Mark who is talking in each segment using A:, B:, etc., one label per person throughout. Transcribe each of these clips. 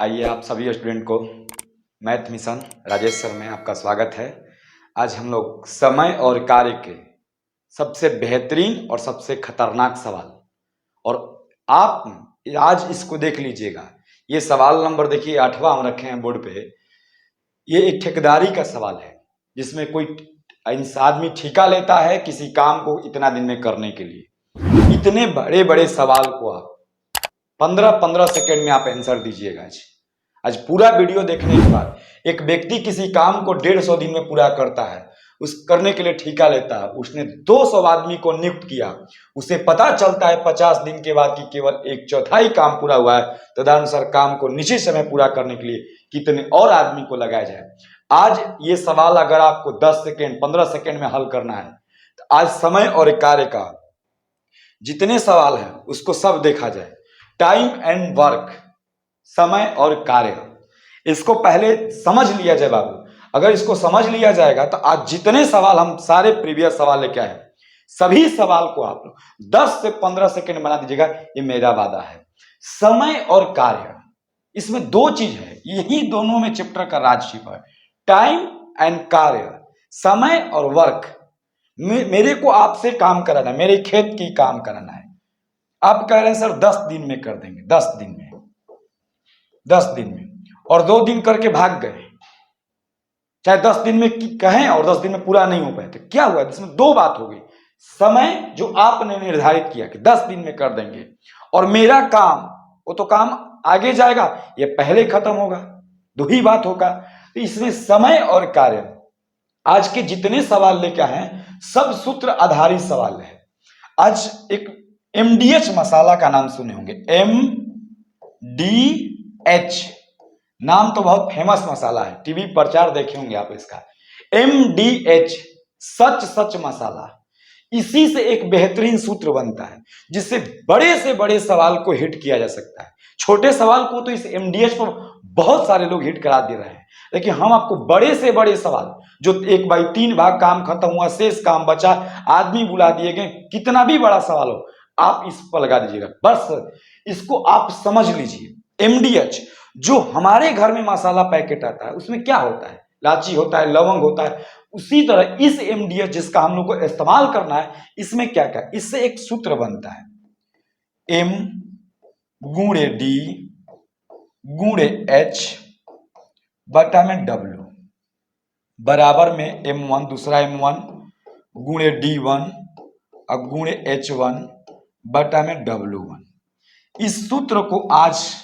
A: आइए आप सभी स्टूडेंट को मैथ मिशन राजेश सर में आपका स्वागत है। आज हम लोग समय और कार्य के सबसे बेहतरीन और सबसे खतरनाक सवाल, और आप आज इसको देख लीजिएगा। ये सवाल नंबर देखिए 8वां हम रखे हैं बोर्ड पे। ये एक ठेकेदारी का सवाल है जिसमें कोई आदमी ठेका लेता है किसी काम को इतना दिन में करने के लिए। इतने बड़े बड़े सवाल को आप 15-15 सेकेंड में आप आंसर दीजिएगा। आज पूरा वीडियो देखने के बाद एक व्यक्ति किसी काम को 150 दिन में पूरा करता है, उस करने के लिए ठेका लेता है। उसने 200 आदमी को नियुक्त किया। उसे पता चलता है 50 दिन के बाद कि केवल 1/4 काम पूरा हुआ है। तदनुसार काम को निश्चित समय पूरा करने के लिए कितने और आदमी को लगाया जाए। आज ये सवाल अगर आपको 10 सेकेंड 15 सेकेंड में हल करना है तो आज समय और कार्य का जितने सवाल हैं उसको सब देखा जाए। टाइम एंड वर्क, समय और कार्य, इसको पहले समझ लिया जाए बाबू। अगर इसको समझ लिया जाएगा तो आज जितने सवाल हम सारे प्रीवियस सवाल लेके आए सभी सवाल को आप 10 से 15 सेकेंड बना दीजिएगा, ये मेरा वादा है। समय और कार्य, इसमें दो चीज है, यही दोनों में चैप्टर का राज छिपा है। टाइम एंड कार्य, समय और वर्क। मेरे को आपसे काम कराना है, मेरे खेत की काम कराना है। आप कह रहे हैं सर 10 दिन में कर देंगे। 10 दिन में, 10 दिन में, और 2 दिन करके भाग गए। चाहे 10 दिन में कहें और 10 दिन में पूरा नहीं हो पाए तो क्या हुआ? इसमें दो बात हो गई। समय जो आपने निर्धारित किया कि 10 दिन में कर देंगे, और मेरा काम, वो तो काम आगे जाएगा, ये पहले खत्म होगा। दो ही बात होगा। तो इसमें समय और कार्य, आज के जितने सवाल लेके आए हैं सब सूत्र आधारित सवाल है। आज एक MDH मसाला का नाम सुने होंगे। MDH नाम तो बहुत फेमस मसाला है, टीवी प्रचार देखे होंगे आप इसका। MDH, सच सच मसाला। इसी से एक बेहतरीन सूत्र बनता है जिससे बड़े से बड़े सवाल को हिट किया जा सकता है। छोटे सवाल को तो इस MDH पर बहुत सारे लोग हिट करा दे रहे हैं, लेकिन हम आपको बड़े से बड़े सवाल जो 1/3 भाग काम खत्म हुआ, शेष काम बचा, आदमी बुला दिए गए, कितना भी बड़ा सवाल हो आप इस पर लगा दीजिएगा। बस इसको आप समझ लीजिए। MDH जो हमारे घर में मसाला पैकेट आता है उसमें क्या होता है? इलायची होता है, लवंग होता है। उसी तरह इस MDH जिसका हम लोग को इस्तेमाल करना है, इसमें क्या क्या, इससे एक सूत्र बनता है। M गुणे D गुणे H बटा में W बराबर में M1 दूसरा M1 गुणे D1 और गुणे H1 बटा में W1। इस सूत्र को आज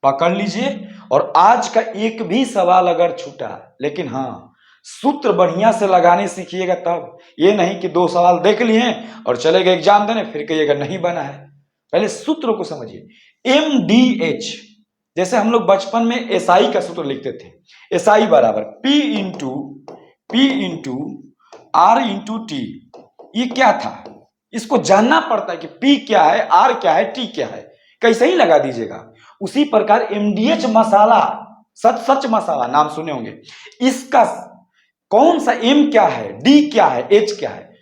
A: पकड़ लीजिए, और आज का एक भी सवाल अगर छूटा, लेकिन हाँ सूत्र बढ़िया से लगाने सीखिएगा तब। ये नहीं कि 2 सवाल देख लिए और चले गए एग्जाम देने फिर कहिएगा नहीं बना है। पहले सूत्र को समझिए। MDH, जैसे हम लोग बचपन में SI का सूत्र लिखते थे, SI बराबर P into R into T। ये क्या था? इसको जानना पड़ता है कि P क्या है, R क्या है, T क्या है, कैसे ही लगा दीजिएगा। उसी प्रकार MDH मसाला, सच सच मसाला नाम सुने होंगे, इसका कौन सा M क्या है, D क्या है, H क्या है।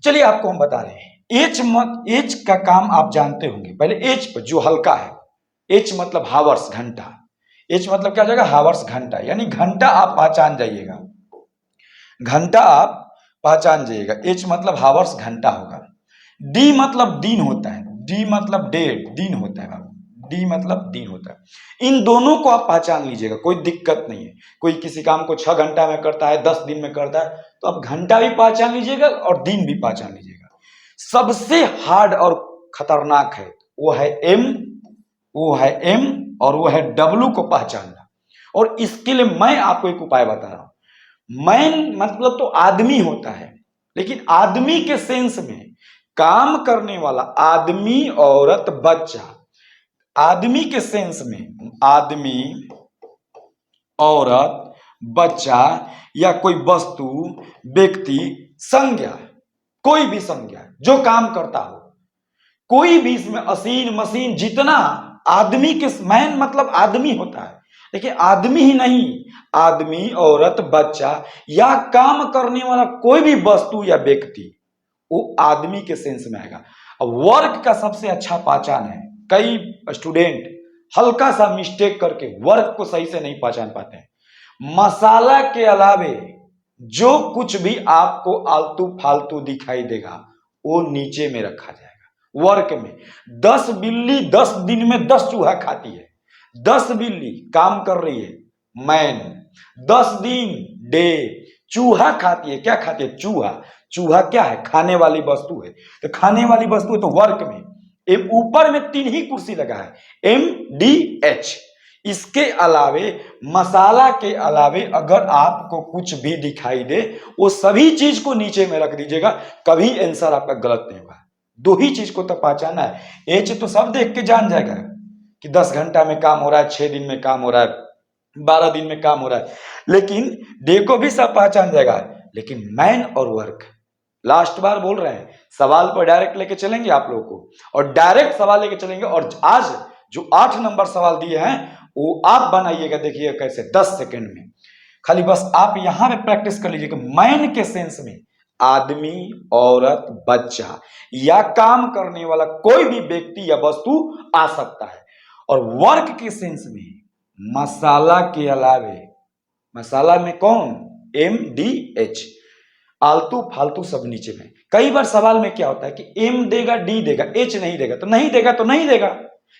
A: चलिए आपको हम बता रहे हैं। H का काम आप जानते होंगे। पहले H पर जो हल्का है, H मतलब हावर्स, घंटा। H मतलब क्या जाएगा? हावर्स, घंटा, यानी घंटा आप पहचान जाइएगा। घंटा आप पहचान जाइएगा। H मतलब हावर्स, घंटा होगा। D मतलब दिन होता है, D मतलब डेट, दिन होता है बाबू। D मतलब दिन होता है। इन दोनों को आप पहचान लीजिएगा, कोई दिक्कत नहीं है। कोई किसी काम को 6 घंटा में करता है, 10 दिन में करता है, तो आप घंटा भी पहचान लीजिएगा और दिन भी पहचान लीजिएगा। सबसे हार्ड और खतरनाक है वो है M और वो है W को पहचानना। और इसके लिए मैं आपको एक उपाय बता रहा हूं। मैन मतलब तो आदमी होता है, लेकिन आदमी के सेंस में काम करने वाला आदमी, औरत, बच्चा। आदमी के सेंस में आदमी, औरत, बच्चा या कोई वस्तु, व्यक्ति, संज्ञा, कोई भी संज्ञा जो काम करता हो, कोई भी इसमें असीन मशीन, जितना आदमी के, मैन मतलब आदमी होता है, लेकिन आदमी ही नहीं, आदमी, औरत, बच्चा या काम करने वाला कोई भी वस्तु या व्यक्ति, वो आदमी के सेंस में आएगा। अब वर्क का सबसे अच्छा पहचान है, कई स्टूडेंट हल्का सा मिस्टेक करके वर्क को सही से नहीं पहचान पाते हैं। मसाला के अलावे जो कुछ भी आपको आलतू फालतू दिखाई देगा वो नीचे में रखा जाएगा। वर्क में 10 बिल्ली 10 दिन में 10 चूहा खाती है। 10 बिल्ली काम कर रही है, मैन 10 दिन डे चूहा खाती है। क्या खाती है? चूहा। चूहा क्या है? खाने वाली वस्तु है। तो खाने वाली वस्तु है तो वर्क में ऊपर में 3 ही कुर्सी लगा है, MDH। इसके अलावे मसाला के अलावे अगर आपको कुछ भी दिखाई दे वो सभी चीज को नीचे में रख दीजिएगा, कभी आंसर आपका गलत नहीं होगा। 2 ही चीज को तो पहचाना है। एच तो सब देख के जान जाएगा कि 10 घंटा में काम हो रहा है, 6 दिन में काम हो रहा है, 12 दिन में काम हो रहा है, लेकिन डे को भी सब पहचान जाएगा। लेकिन मैन और वर्क, लास्ट बार बोल रहे हैं, सवाल पर डायरेक्ट लेके चलेंगे आप लोगों को, और डायरेक्ट सवाल लेके चलेंगे। और आज जो 8 नंबर सवाल दिए हैं वो आप बनाइएगा, देखिए कैसे 10 सेकंड में। खाली बस आप यहां पे प्रैक्टिस कर लीजिए कि मैन के सेंस में आदमी, औरत, बच्चा या काम करने वाला कोई भी व्यक्ति या वस्तु आ सकता है। और वर्क के सेंस में मसाला के अलावे, मसाला में कौन? MDH। आलतू फालतू सब नीचे में। कई बार सवाल में क्या होता है कि M देगा, D देगा, H नहीं देगा, तो नहीं देगा तो नहीं देगा।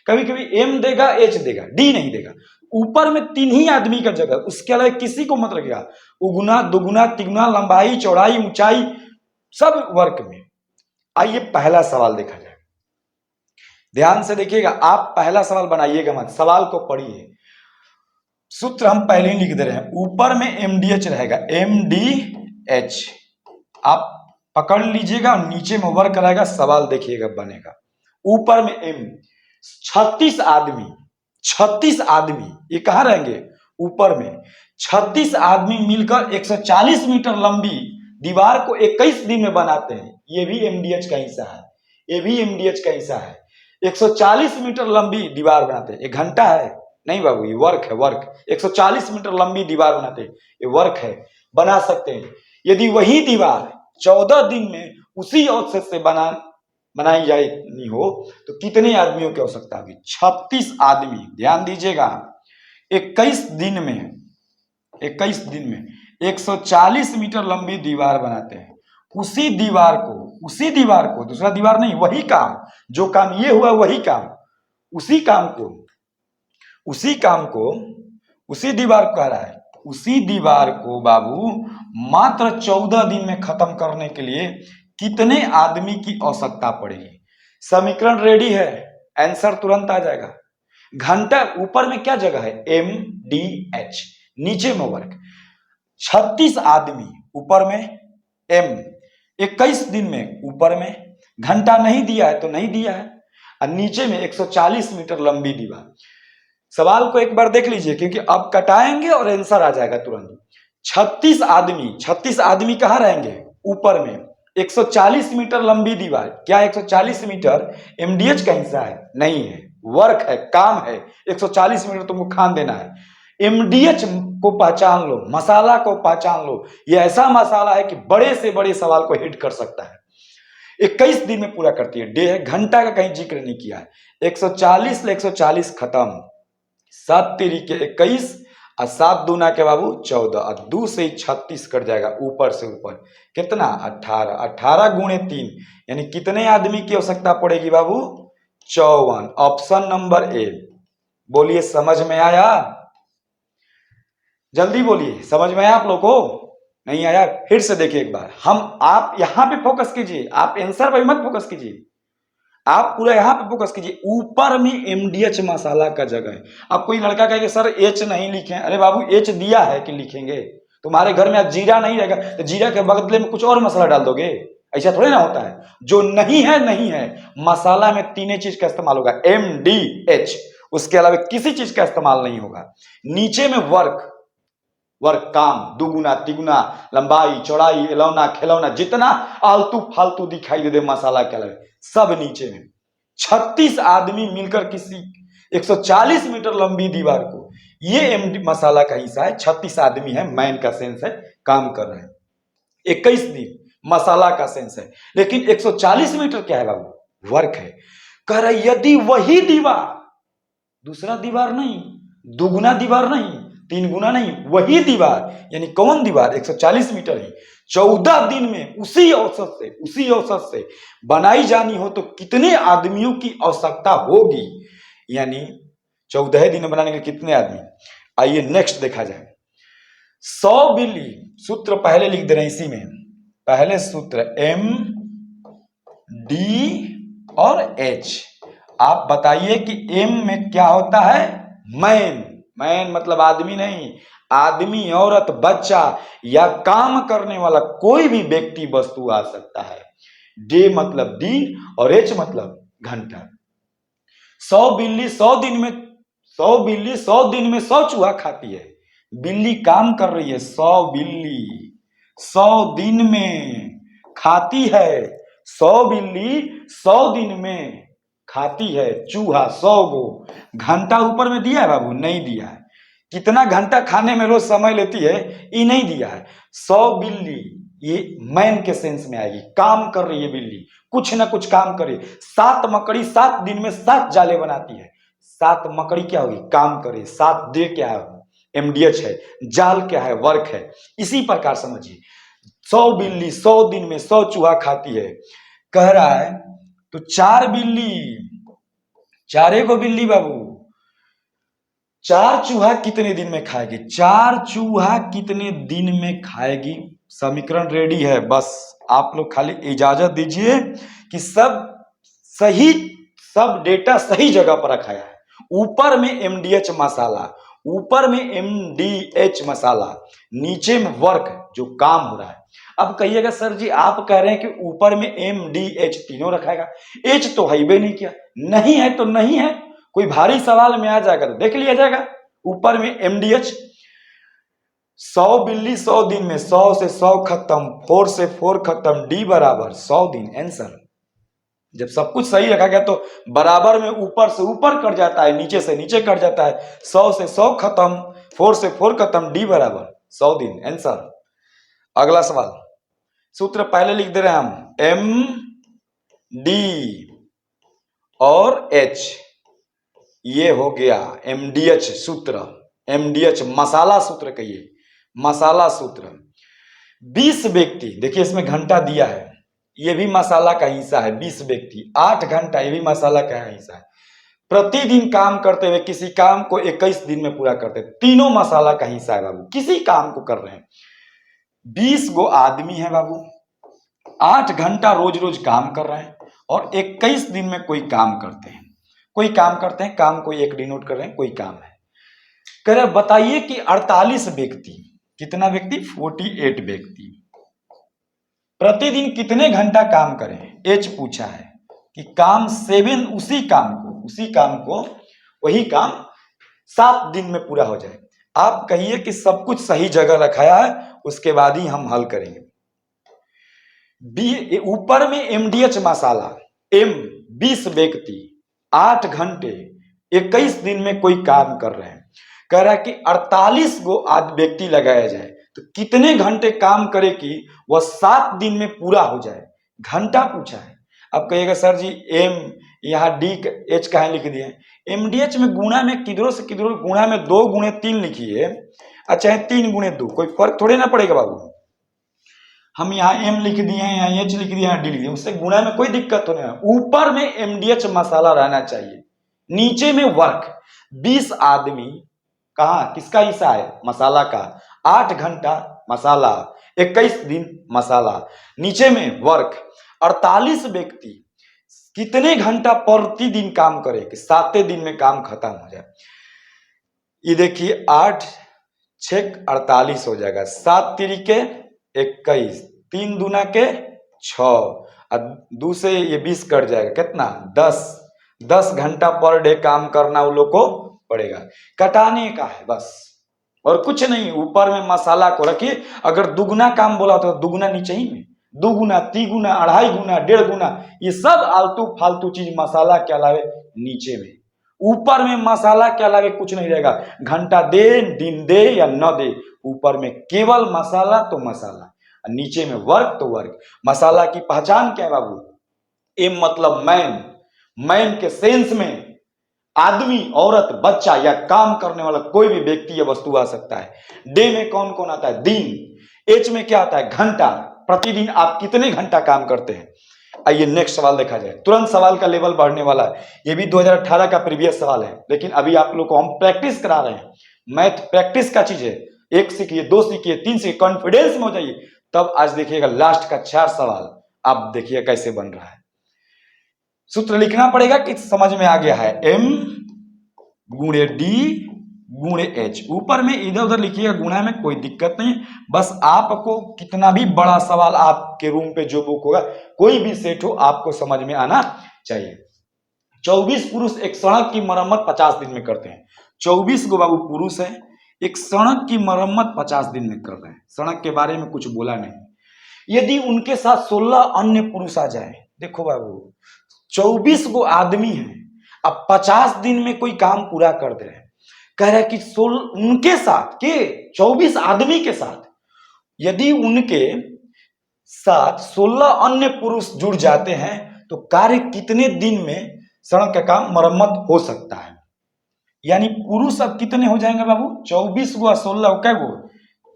A: कभी कभी M देगा, H देगा, D नहीं देगा। ऊपर में 3 ही आदमी का जगह, उसके अलावा किसी को मत रखिएगा। उगुना, दुगुना, तिगुना, लंबाई, चौड़ाई, ऊंचाई सब वर्क में। आइए पहला सवाल देखा जाए, ध्यान से देखिएगा। आप पहला सवाल बनाइएगा मत, सवाल को पढ़िए। सूत्र हम पहले ही लिख दे रहे हैं। ऊपर में MDH रहेगा, MDH आप पकड़ लीजिएगा, और नीचे में वर्क रहेगा। सवाल देखिएगा बनेगा। ऊपर में M 36 आदमी, 36 आदमी ये कहां रहेंगे? ऊपर में 36 आदमी मिलकर 140 मीटर लंबी दीवार को 21 दिन में बनाते हैं। ये भी MDH का हिस्सा है, ये भी MDH का हिस्सा है। 140 मीटर लंबी दीवार बनाते हैं। 1 घंटा है? नहीं बाबू, ये वर्क है, वर्क। 140 मीटर लंबी दीवार बनाते हैं, ये वर्क है, बना सकते हैं। यदि वही दीवार 14 दिन में उसी औसत से बनाई जानी हो तो कितने आदमियों की आवश्यकता होगी? 36 आदमी। ध्यान दीजिएगा, 21 दिन में 140 मीटर लंबी दीवार बनाते हैं। उसी दीवार को दूसरा दीवार नहीं, वही काम, जो काम ये हुआ वही काम, उसी दीवार को कह रहा है। उसी दीवार को बाबू मात्र 14 दिन में खत्म करने के लिए कितने आदमी की आवश्यकता पड़ेगी? समीकरण रेडी है, आंसर तुरंत आ जाएगा। घंटा, ऊपर में क्या जगह है? MDH, नीचे में वर्क। 36 आदमी ऊपर में M, 21 दिन में ऊपर में। घंटा नहीं दिया है तो नहीं दिया है, और नीचे में 140 मीटर लंबी दीवार। सवाल को एक बार देख लीजिए, क्योंकि अब कटाएंगे और आंसर आ जाएगा तुरंत। 36 आदमी कहां रहेंगे? ऊपर में। 140 मीटर लंबी दीवार, क्या 140 मीटर MDH का हिस्सा है? नहीं है, वर्क है, काम है। 140 मीटर तुमको खान देना है। MDH को पहचान लो, मसाला को पहचान लो। यह ऐसा मसाला है कि बड़े से बड़े सवाल को हिट कर सकता है। 21 दिन में पूरा करती है, डे है। घंटा का कहीं जिक्र नहीं किया है। 140 से 140 खत्म, 7 तरीके 21 और 7 दूना के बाबू 14, और 2 से 36 कट जाएगा ऊपर से ऊपर। कितना? 18। 18 गुणे 3 यानी कितने आदमी की आवश्यकता पड़ेगी बाबू? 54। Option number A। बोलिए, समझ में आया? जल्दी बोलिए, समझ में आया आप लोग को? नहीं आया? फिर से देखिए एक बार। आप यहां पे फोकस कीजिए, आप आंसर पर मत फोकस कीजिए, आप पूरा यहां पे फोकस कीजिए। ऊपर में MDH मसाला का जगह है। अब कोई लड़का कहे कि सर H नहीं लिखे, अरे बाबू H दिया है कि लिखेंगे? तुम्हारे घर में आज जीरा नहीं रहेगा तो जीरा के बदले में कुछ और मसाला डाल दोगे? ऐसा थोड़ी ना होता है। जो नहीं है, मसाला में 3 चीज का इस्तेमाल होगा, MDH, उसके अलावा किसी चीज का इस्तेमाल नहीं होगा। नीचे में वर्क काम, दुगुना तिगुना, लंबाई चौड़ाई, एलौना खिलौना, जितना आलतू फालतू दिखाई दे मसाला के अलावा सब नीचे में। 36 आदमी मिलकर किसी 140 मीटर लंबी दीवार को, ये मसाला का हिस्सा है। 36 आदमी है, मैन का सेंस है, काम कर रहे हैं। 21 दिन मसाला का सेंस है, लेकिन 140 मीटर क्या है बाबू? वर्क है। कह रहा यदि वही दीवार दूसरा दीवार नहीं, दुगुना दीवार नहीं, 3 गुना नहीं, वही दीवार। यानी कौन दीवार? 140 मीटर ही 14 दिन में उसी औसत से बनाई जानी हो तो कितने आदमियों की आवश्यकता होगी? यानी 14 दिन में बनाने के कितने आदमी? आइए नेक्स्ट देखा जाए। 100 बिल्ली, सूत्र पहले लिख दे रहे हैं इसी में। पहले सूत्र M D और H। आप बताइए कि M में क्या होता है? मैन मतलब आदमी नहीं, आदमी, औरत, बच्चा या काम करने वाला कोई भी व्यक्ति वस्तु आ सकता है। डे मतलब दिन और H मतलब घंटा। 100 बिल्ली 100 दिन में 100 चूहा खाती है। बिल्ली काम कर रही है, 100 बिल्ली 100 दिन में खाती है। 100 बिल्ली 100 दिन में खाती है चूहा 100 गो। घंटा ऊपर में दिया है बाबू? नहीं दिया है। कितना घंटा खाने में रोज समय लेती है ये नहीं दिया है। 100 बिल्ली, ये मैन के सेंस में आएगी, काम कर रही है बिल्ली, कुछ ना कुछ काम करे। 7 मकड़ी 7 दिन में 7 जाले बनाती है। 7 मकड़ी क्या होगी? काम करे। 7 दे क्या है? MDH है। जाल क्या है? वर्क है। इसी प्रकार समझिए, 100 बिल्ली 100 दिन में 100 चूहा खाती है। कह रहा है तो 4 बिल्ली, 4 को बिल्ली बाबू, 4 चूहा कितने दिन में खाएगी? 4 चूहा कितने दिन में खाएगी? समीकरण रेडी है, बस आप लोग खाली इजाजत दीजिए कि सब डेटा सही जगह पर रखा है। ऊपर में MDH मसाला, ऊपर में MDH मसाला, नीचे में वर्क जो काम हो रहा है। अब कहिएगा सर जी आप कह रहे हैं कि ऊपर में MDH तीनों रखाएगा, H तो है नहीं क्या? नहीं है तो नहीं है, कोई भारी सवाल में आ जाएगा तो देख लिया जाएगा। ऊपर में MDH, 100 बिल्ली 100 दिन में 100 से 100 खत्म, 4 से 4 खत्म, D बराबर 100 दिन। आंसर जब सब कुछ सही रखा गया तो बराबर में ऊपर से ऊपर कट जाता है, नीचे से नीचे कट जाता है। 100 से 100 खत्म, 4 से 4 खत्म, D बराबर 100 दिन। आंसर। अगला सवाल, सूत्र पहले लिख दे रहे हैं हम, M D और H, ये हो गया MDH सूत्र। MDH मसाला सूत्र कहिए, मसाला सूत्र। 20 व्यक्ति, देखिए इसमें घंटा दिया है, ये भी मसाला का हिस्सा है। 20 व्यक्ति 8 घंटा, ये भी मसाला का हिस्सा है। प्रतिदिन काम करते हुए किसी काम को 21 दिन में पूरा करते, तीनों मसाला का हिस्सा है बाबू। किसी काम को कर रहे हैं, 20 गो आदमी है बाबू, 8 घंटा रोज रोज काम कर रहे हैं और 21 दिन में कोई काम करते हैं। कोई काम करते हैं, काम कोई एक डिनोट कर रहे हैं, कोई काम है। कह रहे बताइए कि 48 व्यक्ति, कितना व्यक्ति? 48 व्यक्ति प्रतिदिन कितने घंटा काम करें? H पूछा है कि काम 7, उसी काम को वही काम 7 दिन में पूरा हो जाए। आप कहिए कि सब कुछ सही जगह रखाया है, उसके बाद ही हम हल करेंगे। ऊपर में MDH मसाला, M 20 व्यक्ति 8 घंटे 21 दिन में कोई काम कर रहे हैं। कह रहा है कि 48 गो व्यक्ति लगाया जाए तो कितने घंटे काम करे कि वह 7 दिन में पूरा हो जाए? घंटा पूछा है। अब कहिएगा सर जी M यहाँ D H कहाँ लिख दिए? MDH में गुणा में किधरों से किधरों, गुणा में 2 गुणे 3 लिखिए, अच्छा है 3 गुणे 2, कोई फर्क थोड़े ना पड़ेगा बाबू। हम यहाँ M लिख दिए हैं, यहाँ H लिख दिए, यहाँ D लिख दिए, उससे गुणा में कोई दिक्कत तो नहीं है। ऊपर में MDH मसाला रहना चाहिए, नीचे में वर्क। 20 आदमी कहा किसका हिस्सा है? मसाला का। 8 घंटा मसाला, 21 दिन मसाला, नीचे में वर्क। 48 व्यक्ति कितने घंटा प्रतिदिन काम करे कि 7 दिन में काम खत्म हो जाए? ये देखिए 8 6 48 हो जाएगा, 7 तिरिके 21, 3 दूना के 6 और 2 से ये 20 कट जाएगा, कितना? 10 घंटा पर डे काम करना उन लोग को पड़ेगा। कटाने का है बस और कुछ नहीं। ऊपर में मसाला को रखिए, अगर दुगुना काम बोला तो दुगुना नीचे ही में, 2 गुना 3 गुना 2.5 गुना 1.5 गुना, ये सब आलतू फालतू चीज मसाला के अलावे नीचे में। ऊपर में मसाला के अलावे कुछ नहीं रहेगा। घंटा दे, दिन दे या न दे, ऊपर में केवल मसाला तो मसाला, नीचे में वर्क तो वर्क। मसाला की पहचान क्या है बाबू? M मतलब मैन, मैन के सेंस में आदमी, औरत, बच्चा या काम करने वाला कोई भी व्यक्ति या वस्तु आ सकता है। डे में कौन कौन आता है? दिन। एच में क्या आता है? घंटा। प्रतिदिन आप कितने घंटा काम करते हैं? आइए नेक्स्ट सवाल देखा जाए। तुरंत सवाल का लेवल बढ़ने वाला है। ये भी 2018 का प्रीवियस सवाल है, लेकिन अभी आप लोग को हम प्रैक्टिस करा रहे हैं। मैथ प्रैक्टिस का चीज है। 1 सीखिए, 2 सीखिए, 3 सीखिए, कॉन्फिडेंस में हो जाइए। तब आज देखिएगा लास्ट का 4 सवाल आप देखिए कैसे बन रहा है। सूत्र लिखना पड़ेगा कि समझ में आ गया है? M गुणे डी गुणे एच। ऊपर में इधर उधर लिखिएगा, गुणा में कोई दिक्कत नहीं। बस आपको कितना भी बड़ा सवाल आपके रूम पे जो बुक होगा, कोई भी सेट हो, आपको समझ में आना चाहिए। 24 पुरुष एक सड़क की मरम्मत 50 दिन में करते हैं। 24 गो बाबू पुरुष है, एक सड़क की मरम्मत 50 दिन में कर रहे हैं। सड़क के बारे में कुछ बोला नहीं। यदि उनके साथ 16 अन्य पुरुष आ जाए, देखो बाबू 24 गो आदमी हैं, अब 50 दिन में कोई काम पूरा कर दे रहे हैं। कह रहा है कि उनके साथ के 24 आदमी के साथ यदि उनके साथ 16 अन्य पुरुष जुड़ जाते हैं तो कार्य कितने दिन में सड़क का काम मरम्मत हो सकता है? यानी पुरुष अब कितने हो जाएंगे बाबू? 24 गो 16 कै गो?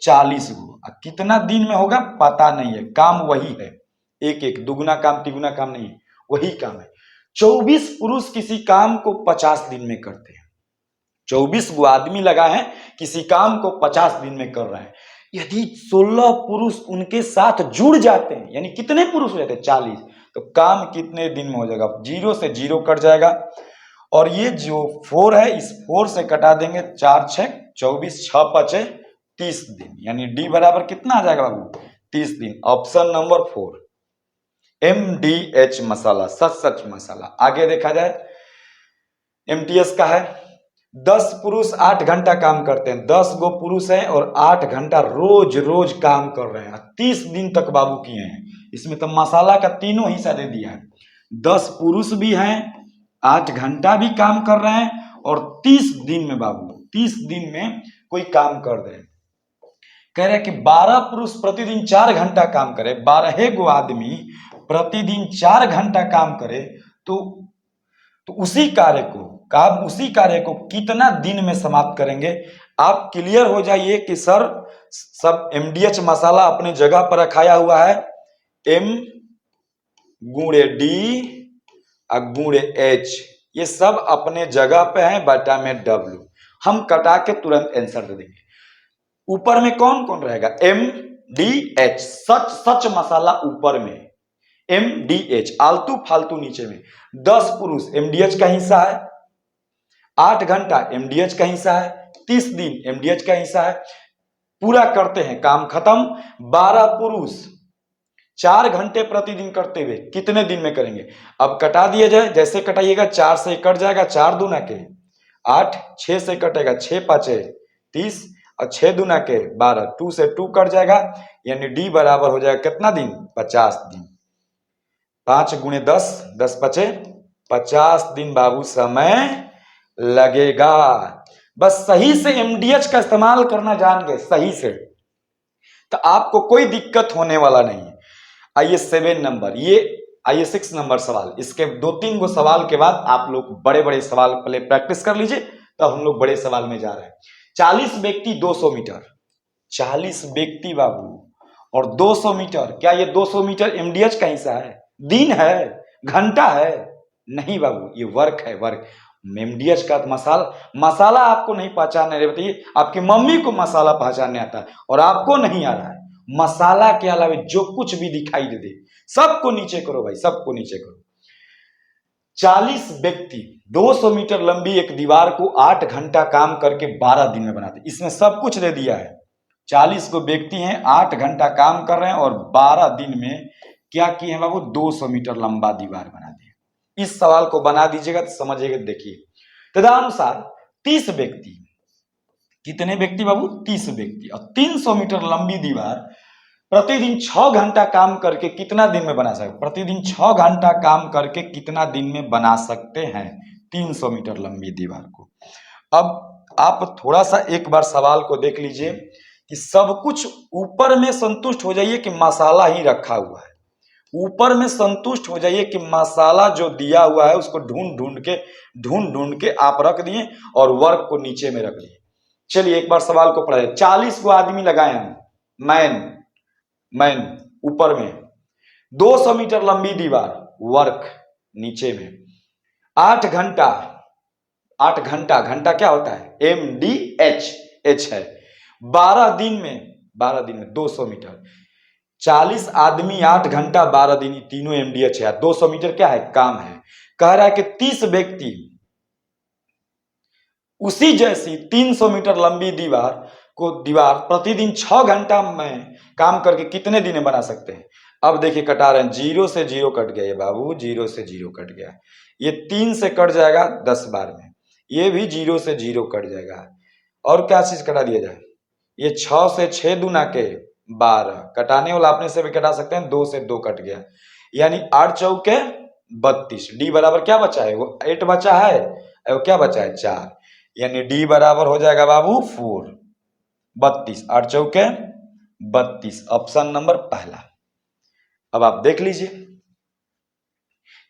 A: 40 गो। कितना दिन में होगा पता नहीं है, काम वही है। एक एक दुगुना काम तिगुना काम नहीं, वही काम है। 24 पुरुष किसी काम को 50 दिन में करते हैं। 24 गो आदमी लगा है, किसी काम को 50 दिन में कर रहे हैं। यदि 16 पुरुष उनके साथ जुड़ जाते हैं, यानी कितने पुरुष हो जाते हैं? 40। तो काम कितने दिन में हो जाएगा? 0 से 0 कट जाएगा, और ये जो 4 है इस 4 से कटा देंगे। 4 6 24, 6 5 30 दिन, यानी डी बराबर कितना आ जाएगा बाबू? 30 दिन। ऑप्शन नंबर 4 MDH मसाला, सच मसाला। आगे देखा जाए, MTS का है 10 पुरुष 8 घंटा काम करते हैं। 10 गो पुरुष हैं और 8 घंटा रोज रोज काम कर रहे हैं, 30 दिन तक बाबू किए हैं। इसमें तो मसाला का तीनों हिस्सा दे दिया है। 10 पुरुष भी हैं, 8 घंटा भी काम कर रहे हैं, और 30 दिन में बाबू 30 दिन में कोई काम कर रहे हैं। कह रहे हैं कि 12 पुरुष प्रतिदिन 4 घंटा काम करे, 12 गो आदमी प्रतिदिन 4 घंटा काम करे, तो उसी कार्य को कितना दिन में समाप्त करेंगे? आप क्लियर हो जाइए कि सर सब MDH मसाला अपने जगह पर रखाया हुआ है। M गुणे D गुणे H, ये सब अपने जगह पे है, बटा में W। हम कटा के तुरंत आंसर दे देंगे। ऊपर में कौन कौन रहेगा? MDH, सच मसाला ऊपर में, MDH आलतू फालतू नीचे में। 10 पुरुष MDH का हिस्सा है, 8 घंटा MDH का हिस्सा है, 30 दिन MDH का हिस्सा है। पूरा करते हैं, काम खत्म। 12 पुरुष 4 घंटे प्रतिदिन करते हुए कितने दिन में करेंगे? अब कटा दिया जाए, जैसे कटाइएगा 4 से कट जाएगा, 4 दूना के 8, 6 से कटेगा 6 5 30, और 6 दूना के 12, 2 से 2 कट जाएगा, यानी डी बराबर हो जाएगा कितना दिन? 50 दिन। 5 गुणे 10, 10 5 50 दिन बाबू समय लगेगा। बस सही से MDH का इस्तेमाल करना जान गए, सही से, तो आपको कोई दिक्कत होने वाला नहीं है। आइए 7 नंबर, ये आइए 6 नंबर सवाल। इसके 2-3 गो सवाल के बाद आप लोग बड़े बड़े सवाल पहले प्रैक्टिस कर लीजिए, तो हम लोग बड़े सवाल में जा रहे हैं। 40 व्यक्ति 200 मीटर, 40 व्यक्ति बाबू और 200 मीटर। क्या ये 200 मीटर MDH का हिस्सा है? दिन है? घंटा है? नहीं बाबू, ये वर्क है, वर्क। MDH का मसाला आपको नहीं पहचानने, बताइए आपकी मम्मी को मसाला पहचानने आता है और आपको नहीं आ रहा है। मसाला के अलावा जो कुछ भी दिखाई दे सबको नीचे करो भाई, सबको नीचे करो। 40 व्यक्ति 200 मीटर लंबी एक दीवार को 8 घंटा काम करके 12 दिन में बनाते। इसमें सब कुछ दे दिया है। 40 को व्यक्ति हैं, 8 घंटा काम कर रहे हैं और 12 दिन में क्या किए हैं बाबू? 200 मीटर लंबा दीवार बना दिया। इस सवाल को बना दीजिएगा तो समझिएगा। देखिए तदनुसार 30 व्यक्ति, कितने व्यक्ति बाबू? 30 व्यक्ति, और 300 मीटर लंबी दीवार प्रतिदिन 6 घंटा काम करके कितना दिन में बना सकते? प्रतिदिन 6 घंटा काम करके कितना दिन में बना सकते हैं 300 मीटर लंबी दीवार को? अब आप थोड़ा सा एक बार सवाल को देख लीजिए कि सब कुछ ऊपर में संतुष्ट हो जाइए कि मसाला ही रखा हुआ है। ऊपर में संतुष्ट हो जाइए कि मसाला जो दिया हुआ है उसको ढूंढ ढूंढ के आप रख दिए और वर्क को नीचे में रख दिए। चलिए एक बार सवाल को पढ़े। 40 को आदमी लगाए हम, मैन ऊपर में, 200 मीटर लंबी दीवार, वर्क नीचे में, 8 घंटा, 8 घंटा, घंटा क्या होता है? MDH, एच है। 12 दिन में 200 मीटर, 40 आदमी 8 घंटा 12 दिन, तीनों MDH है। 200 मीटर क्या है? काम है। कह रहा है कि 30 व्यक्ति उसी जैसी 300 मीटर लंबी दीवार प्रतिदिन 6 घंटा में काम करके कितने दिन में बना सकते हैं? अब देखिए कटा रहे हैं, 0 से 0 कट गया ये बाबू, 0 से 0 कट गया। ये 3 से कट जाएगा 10 बार में, ये भी 0 से 0 कट जाएगा। और क्या चीज कटा दिया जाए? ये 6 से 6 दूना के 12, कटाने वाला अपने से भी कटा सकते हैं, 2 से 2 कट गया, यानी 8 चौके 32। डी बराबर क्या बचा है? वो 8 बचा है, और क्या बचा है? 4, यानी डी बराबर हो जाएगा बाबू 4, 32, 8 चौके 32, ऑप्शन नंबर पहला। अब आप देख लीजिए,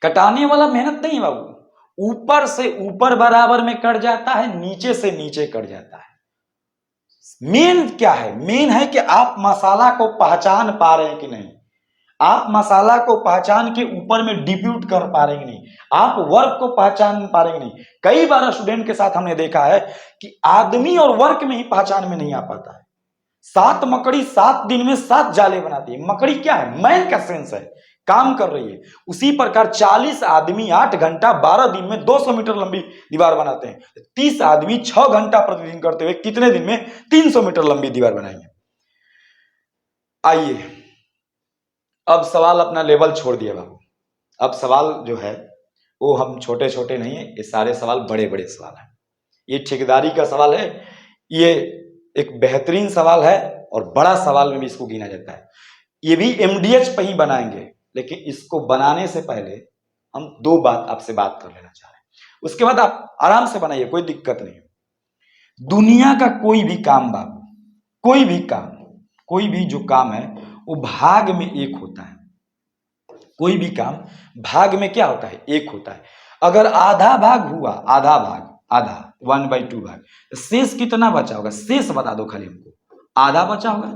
A: कटाने वाला मेहनत नहीं है बाबू, ऊपर से ऊपर बराबर में कट जाता है, नीचे से नीचे कट जाता है। मेन क्या है? मेन है कि आप मसाला को पहचान पा रहे हैं कि नहीं, आप मसाला को पहचान के ऊपर में डिप्यूट कर पा रहे हैं कि नहीं, आप वर्क को पहचान पा रहे हैं कि नहीं। कई बार स्टूडेंट के साथ हमने देखा है कि आदमी और वर्क में ही पहचान में नहीं आ पाता है। 7 मकड़ी 7 दिन में 7 जाले बनाती है। मकड़ी क्या है? मैन का सेंस है, काम कर रही है। उसी प्रकार 40 आदमी 8 घंटा 12 दिन में 200 मीटर लंबी दीवार बनाते हैं। 30 आदमी 6 घंटा प्रतिदिन करते हुए कितने दिन में 300 मीटर लंबी दीवार बनाएंगे? आइए अब सवाल अपना लेवल छोड़ दिया बाबू, अब सवाल जो है वो हम छोटे छोटे नहीं है, ये सारे सवाल बड़े बड़े सवाल हैं। ये ठेकेदारी का सवाल है, ये एक बेहतरीन सवाल है और बड़ा सवाल में भी इसको गिना जाता है। ये भी MDH पे ही बनाएंगे, लेकिन इसको बनाने से पहले हम 2 बात आपसे बात कर लेना चाह रहे हैं, उसके बाद आप आराम से बनाइए, कोई दिक्कत नहीं। दुनिया का कोई भी काम बाबू, कोई भी काम, कोई भी जो काम है वो भाग में एक होता है। कोई भी काम भाग में क्या होता है? एक होता है। अगर आधा भाग हुआ, आधा भाग, आधा 1/2 भाग, शेष कितना बचा होगा? शेष बता दो खाली हमको। आधा बचा होगा,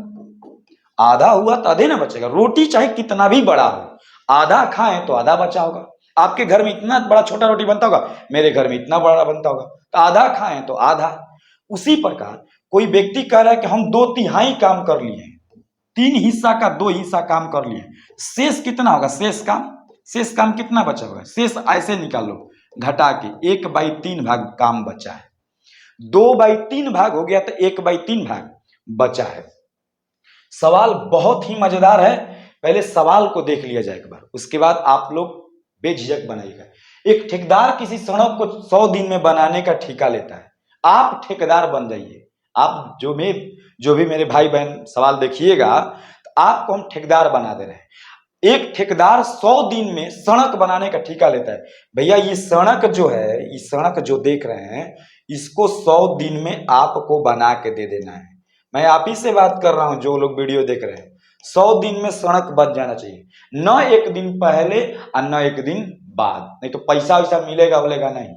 A: आधा हुआ तो आधे ना बचेगा। रोटी चाहे कितना भी बड़ा हो, आधा खाएं तो आधा बचा होगा। आपके घर में इतना बड़ा छोटा रोटी बनता होगा, मेरे घर में इतना बड़ा बनता होगा, तो आधा खाएं तो आधा। उसी प्रकार कोई व्यक्ति कह रहा है कि हम 2/3 काम कर लिए हैं, 3 हिस्सा का 2 हिस्सा काम कर लिए, शेष कितना होगा? शेष काम कितना बचा होगा? शेष ऐसे निकालो, घटा के 1/3 भाग काम बचा है। 2/3 भाग हो गया तो 1/3 भाग बचा है। सवाल बहुत ही मजेदार है, पहले सवाल को देख लिया जाए एक बार, उसके बाद आप लोग बेझिझक बनाइएगा। एक ठेकेदार किसी सड़क को 100 दिन में बनाने का ठेका लेता है, आप ठेकेदार बन जाइए। आप जो भी मेरे भाई बहन सवाल देखिएगा, तो आपको हम ठेकेदार बना दे रहे हैं। एक ठेकेदार 100 दिन में सड़क बनाने का ठेका लेता है। भैया ये सड़क जो है, ये सड़क जो देख रहे हैं, इसको 100 दिन में आपको बना के दे देना है। मैं आप ही से बात कर रहा हूं, जो लोग वीडियो देख रहे हैं, 100 दिन में सड़क बन जाना चाहिए, न एक दिन पहले और न एक दिन बाद, नहीं तो पैसा वैसा मिलेगा बोलेगा नहीं।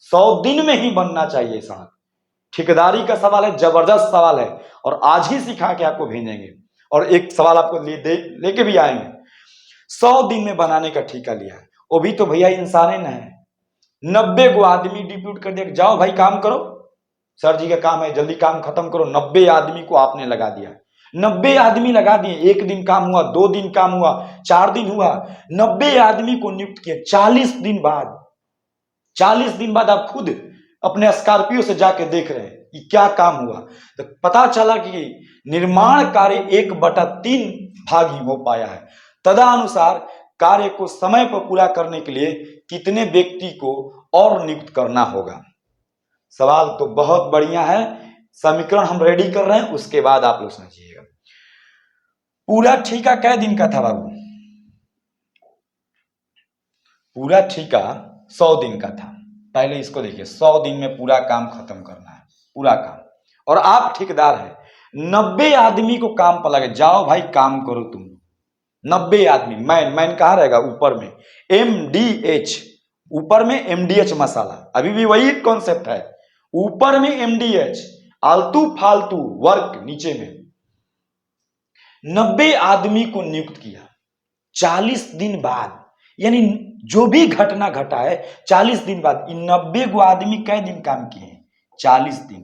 A: 100 दिन में ही बनना चाहिए सड़क। ठेकेदारी का सवाल है, जबरदस्त सवाल है, और आज ही सिखा के आपको भेजेंगे। और एक सवाल आपको लेके भी आएंगे। 100 दिन में बनाने का ठेका लिया है, वो भी तो भैया इंसान न है। 90 को आदमी डिप्यूट कर दिया, जाओ भाई काम करो, सर जी का काम है, जल्दी काम खत्म करो। 90 आदमी को आपने लगा दिया, 90 आदमी लगा दिए। 1 दिन काम हुआ, 2 दिन काम हुआ, 4 दिन हुआ, 90 आदमी को नियुक्त किया। 40 दिन बाद आप खुद अपने स्कॉर्पियो से जाके देख रहे हैं कि क्या काम हुआ, तो पता चला कि निर्माण कार्य 1/3 भाग ही हो पाया है। तदनुसार कार्य को समय पर पूरा करने के लिए कितने व्यक्ति को और नियुक्त करना होगा? सवाल तो बहुत बढ़िया है, समीकरण हम रेडी कर रहे हैं, उसके बाद आप लोग समझिएगा। पूरा ठेका कै दिन का था बाबू? पूरा ठेका 100 दिन का था। पहले इसको देखिए, 100 दिन में पूरा काम खत्म करना है, पूरा काम, और आप ठेकेदार है। 90 आदमी को काम पर लगे, जाओ भाई काम करो तुम। 90 आदमी। मैन, मैन कहाँ रहेगा? ऊपर में MDH, ऊपर में MDH मसाला, अभी भी वही कॉन्सेप्ट है, ऊपर में MDH, आलतू फालतू वर्क नीचे में। 90 आदमी को नियुक्त किया 40 दिन बाद, यानी जो भी घटना घटा है 40 दिन बाद। इन 90 गो आदमी कै दिन काम किए हैं? 40 दिन।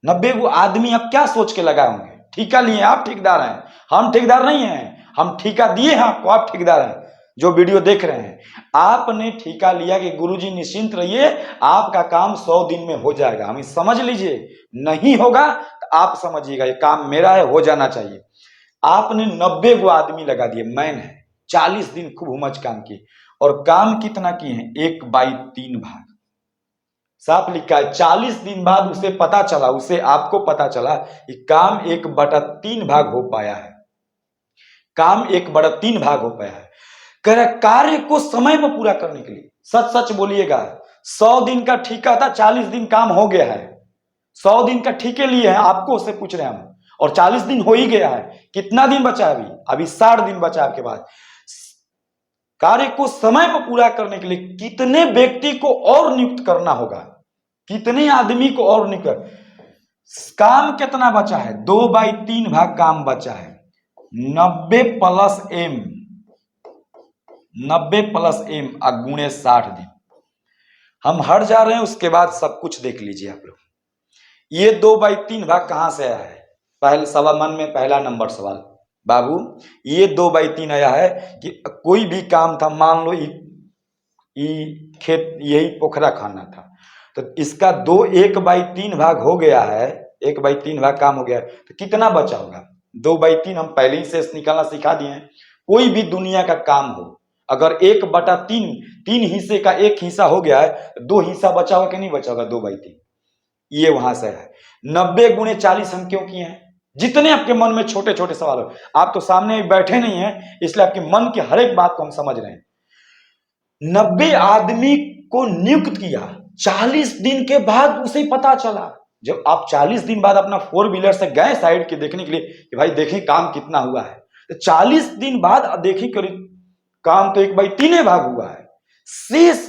A: 90 गो आदमी अब क्या सोच के लगाए होंगे? ठेका लिए, आप ठेकेदार हैं, हम ठेकेदार नहीं हैं, हम ठेका दिए हैं आपको, आप ठेकेदार हैं। जो वीडियो देख रहे हैं, आपने ठेका लिया कि गुरुजी निश्चिंत रहिए, आपका काम 100 दिन में हो जाएगा। हमें समझ लीजिए, नहीं होगा तो आप समझिएगा ये काम मेरा है, हो जाना चाहिए। आपने 90 गो आदमी लगा दिए, मैन है, 40 दिन खूब हुमच काम किए। और काम कितना किए हैं? 1/3 भाग। साफ लिखा है। 40 दिन बाद उसे पता चला, उसे आपको पता चला कि काम 1/3 भाग हो पाया है, काम 1/3 भाग हो पाया है। कह रहा कार्य को समय पर पूरा करने के लिए, सच सच बोलिएगा, 100 दिन का ठेका था, 40 दिन काम हो गया है। 100 दिन का ठेके लिए हैं, आपको उससे पूछ रहे हैं हम, और 40 दिन हो ही गया है। कितना दिन बचा है? अभी 60 दिन बचा है। आपके बाद कार्य को समय पर पूरा करने के लिए कितने व्यक्ति को और नियुक्त करना होगा? कितने आदमी को और नियुक्त? काम कितना बचा है? 2/3 भाग काम बचा है। 90 प्लस M, 90 प्लस M गुणे 60 दिन। हम हट जा रहे हैं, उसके बाद सब कुछ देख लीजिए आप लोग। ये 2/3 भाग कहां से आया है? पहले सवाल मन में पहला नंबर सवाल, बाबू ये 2/3 आया है कि कोई भी काम था, मान लो खेत, यही पोखरा खाना था, तो इसका 1/3 भाग हो गया है, 1/3 भाग काम हो गया है, तो कितना बचा होगा? 2/3 हम पहले ही से निकालना सिखा दिए हैं। कोई भी दुनिया का काम हो, अगर 1/3, 3 हिस्से का 1 हिस्सा हो गया है, 2 हिस्सा बचा होगा कि नहीं बचा होगा? 2/3। ये वहां से है। 90 गुणे 40 हम क्यों किए हैं? जितने आपके मन में छोटे छोटे सवाल हो, आप तो सामने बैठे नहीं हैं, इसलिए आपके मन की हर एक बात को हम समझ रहे हैं। 90 आदमी को नियुक्त किया, 40 दिन के बाद उसे पता चला। जब आप 40 दिन बाद अपना 4 व्हीलर से गए साइड के देखने के लिए कि भाई देखें काम कितना हुआ है, तो 40 दिन बाद देखिए करीब काम तो 1/3 भाग हुआ है। शेष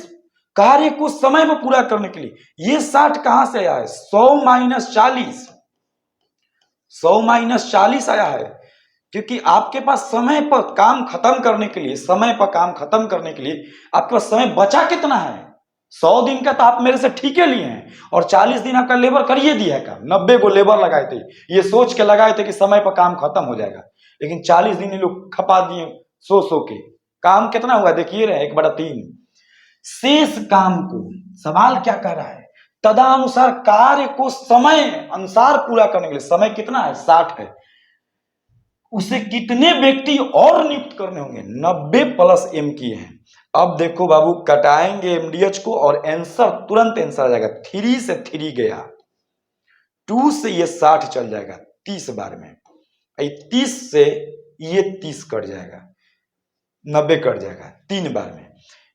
A: कार्य को समय में पूरा करने के लिए ये 60 कहां से आया है? 100 - 40, 100 - 40 आया है, क्योंकि आपके पास समय पर काम खत्म करने के लिए, समय पर काम खत्म करने के लिए आपके पास समय बचा कितना है? 100 दिन का तो आप मेरे से ठीके लिए हैं, और 40 दिन आपका लेबर करिए दिया है काम। 90 को लेबर लगाए थे, ये सोच के लगाए थे कि समय पर काम खत्म हो जाएगा, लेकिन 40 दिन ये लोग खपा दिए सो के। काम कितना हुआ देखिए रहे, 1/3। शेष काम को सवाल क्या कर रहा है? तदनुसार कार्य को समय अनुसार पूरा करने के लिए, समय कितना है? 60 है, उसे कितने व्यक्ति और नियुक्त करने होंगे? 90 प्लस M किए हैं। अब देखो बाबू, कटाएंगे MDH को और आंसर तुरंत आंसर आ जाएगा। 3 से 3 गया, 2 से ये 60 चल जाएगा 30 बार में, 30 से ये 30 कट जाएगा, 90 कट जाएगा 3 बार में।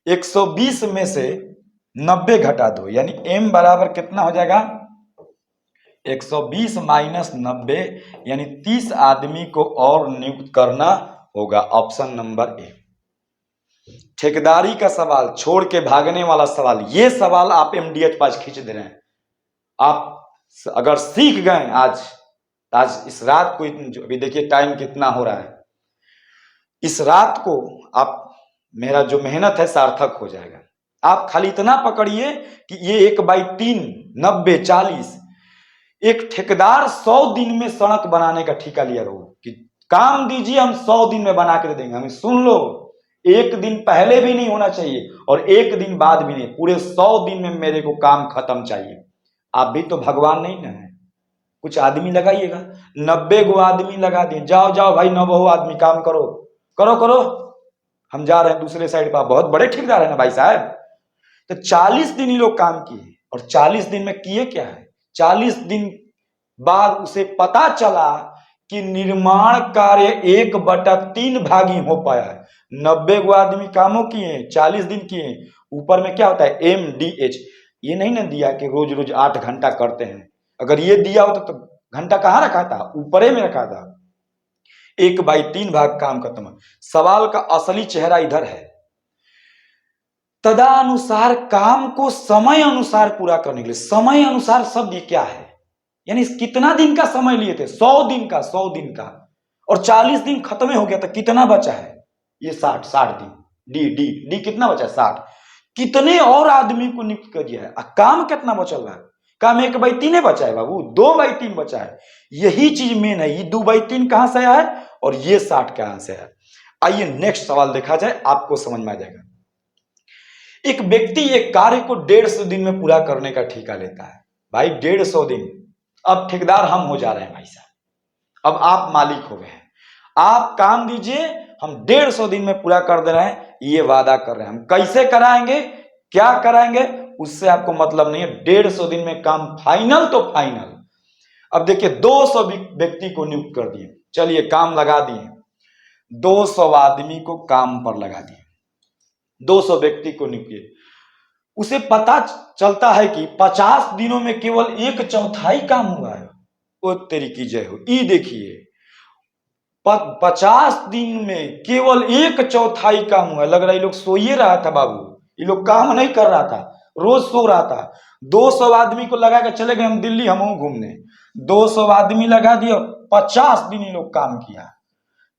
A: 120 में से 90 घटा दो, यानी M बराबर कितना हो जाएगा? 120 माइनस 90, यानी 30 आदमी को और नियुक्त करना होगा। Option number A. ठेकेदारी का सवाल छोड़ के भागने वाला सवाल, ये सवाल आप MDH पास खींच दे रहे हैं। आप अगर सीख गए आज इस रात को, अभी देखिए टाइम कितना हो रहा है, इस रात को आप, मेरा जो मेहनत है सार्थक हो जाएगा। आप खाली इतना पकड़िए कि ये 1/3, 90, 40, एक ठेकेदार 100 दिन में सड़क बनाने का ठेका लिया रहो कि काम दीजिए, हम 100 दिन में बना के दे देंगे। हमें सुन लो, 1 दिन पहले भी नहीं होना चाहिए और 1 दिन बाद भी नहीं, पूरे 100 दिन में मेरे को काम खत्म चाहिए। आप भी तो भगवान नहीं ना है, कुछ आदमी लगाइएगा। 90 गो आदमी लगा दिए, जाओ जाओ भाई 90 आदमी काम करो करो करो, हम जा रहे हैं दूसरे साइड पर। बहुत बड़े ठेकेदार है ना भाई साहब। तो 40 दिन ही लोग काम किए, और 40 दिन में किए क्या है? 40 दिन बाद उसे पता चला कि निर्माण कार्य 1/3 भागी हो पाया है। 90 गो आदमी कामों किए, 40 दिन किए। ऊपर में क्या होता है? MDH। ये नहीं ना दिया कि रोज रोज 8 घंटा करते हैं। अगर ये दिया होता तो घंटा कहाँ रखा था? ऊपर में रखा था। 1/3 भाग काम खत्म। सवाल का असली चेहरा इधर है। तदानुसार काम को समय अनुसार पूरा करने के लिए, समय अनुसार शब्द ये क्या है, यानी कितना दिन का समय लिए थे, 100 दिन का, 100 दिन का, और 40 दिन खत्म हो गया था, कितना बचा है, ये 60 दिन। डी डी डी कितना बचा है, 60। कितने और आदमी को नियुक्त कर दिया है, काम कितना बचल रहा है, काम 1/3 बचा है बाबू, 2/3 बचा है। यही चीज मेन है, ये 2/3 कहां से आया है और ये 60 कहां से है। आइए नेक्स्ट सवाल देखा जाए, आपको समझ में आ जाएगा। एक व्यक्ति एक कार्य को 150 दिन में पूरा करने का ठेका लेता है। भाई 150 दिन, अब ठेकेदार हम हो जा रहे हैं भाई साहब, अब आप मालिक हो गए हैं, आप काम दीजिए, हम 150 दिन में पूरा कर दे रहे हैं, ये वादा कर रहे हैं। हम कैसे कराएंगे, क्या कराएंगे, उससे आपको मतलब नहीं है। 150 दिन में काम फाइनल तो फाइनल। अब देखिए 200 व्यक्ति को नियुक्त कर दिए, चलिए काम लगा दिए, 200 आदमी को काम पर लगा दिए, 200 व्यक्ति को नियुक्त किए। उसे पता चलता है कि 50 दिनों में केवल 1/4 काम हुआ है। ओ तेरी की जय हो। ई देखिए 50 दिन में केवल 1/4 काम हुआ। लग रहा है ये लोग सो ही रहा था बाबू, ये लोग काम नहीं कर रहा था, रोज सो रहा था। 200 आदमी को लगा के चले गए हम दिल्ली, हम घूमने, 200 आदमी लगा दिए, 50 दिन ये लोग काम किया।